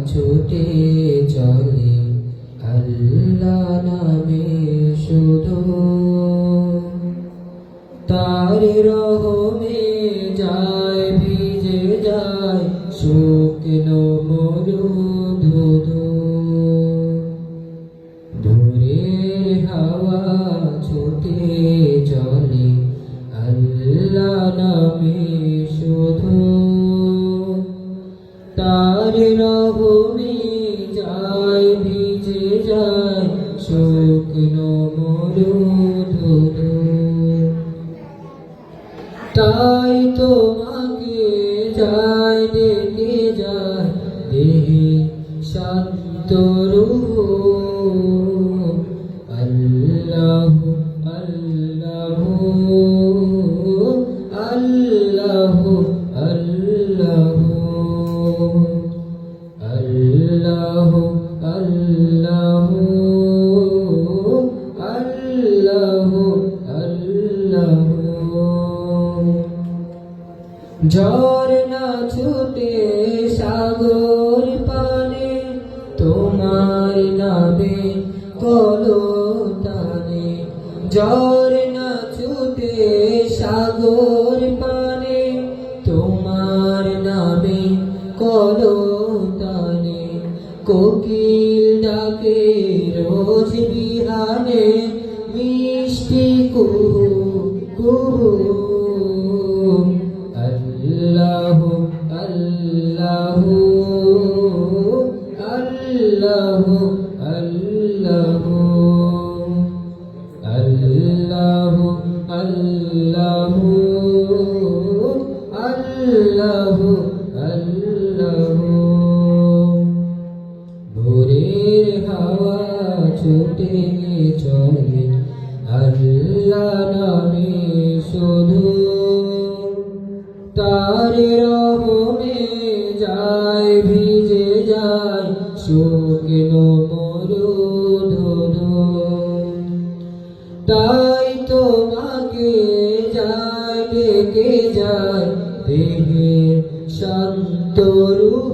ছুটে চলে আল্লাহ নামে শুধু, তার রহমে যায় ভিজে যায় শুকনো মরুধুধু। দূরের হাওয়া ছুটে চলে আল্লাহ নামে শুধু, তার রহমে যায় ভিজে যায় শুকনো মরুধুধু। তাই তোমাকে যায় ডেকে যায় দেহে শান্ত রূহ। আল্লাহু আল্লাহু আল্লাহু আল্লাহু আল্লাহু আল্লাহু আল্লাহু আল্লাহু। ঝরনা ছুটে সাগর পানে তোমার নামে কলতানে। ঝরনা ছুটে সাগর পানে তোমার নামে কলতানে। কোকিল ডাকে রোজ বিহানে মিষ্টি কুহু কুহু। আল্লাহু আল্লাহু আল্লাহু আল্লাহু আল্লাহু আল্লাহু আল্লাহু আল্লাহু। ভোরের হাওয়া ছুটে চলে আল্লাহ নামে শুধু, তার রহমে যায় ভিজে যায় শুকনো মরুধুধু। তাই তোমাকে যায় ডেকে যায় দেহে শান্ত রূহ।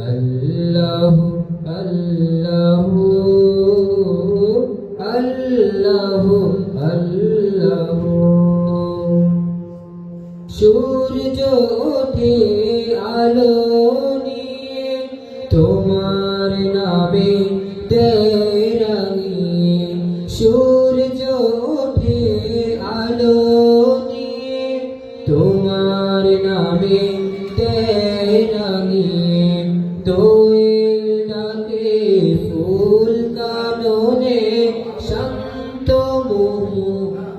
আল্লাহু আল্লাহু আল্লাহু আল্লাহু। সূর্য ওঠে আলো নিয়ে তোমার নামে দেয় রাঙিয়ে। সূর্য ওঠে আলো নিয়ে তোমার নামে দেয় রাঙিয়ে। দোয়েল ডাকে ফুল কাননে শান্ত মুহু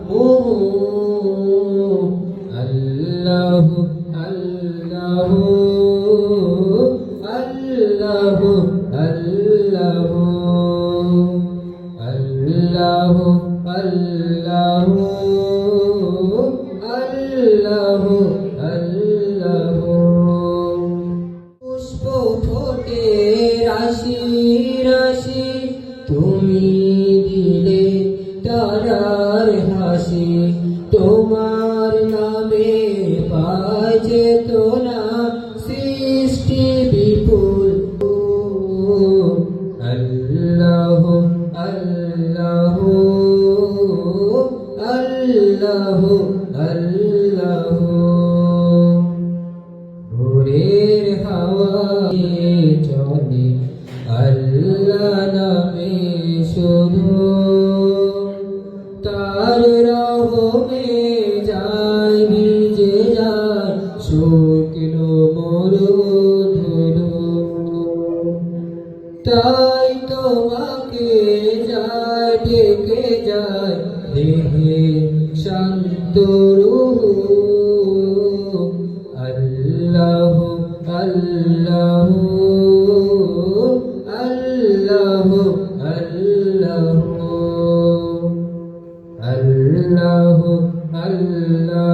মুহু। আল্লাহু আল্লাহু আল্লাহু আল্লাহু আল্লাহু আল্লাহু আল্লাহু আল্লাহু। পুষ্প ফোটে রাশি রাশি তুমি দিলে তারার হাসি। তোমার নামে পায় চেতনা সৃষ্টি বিপুল। আল্লাহু আল্লাহু আল্লাহু আল্লাহু। ভোরের হাওয়া চলে আল্লাহ নামে শুধু, তার রহমে যায় ভিজে যায় শুকনো মরুধুধু। তাই তোমাকে যায় ডেকে যায় দেহে শান্ত রূহ। আল্লাহু আল্লাহু আল্লাহু আল্লাহু আল্লাহু আল্লাহু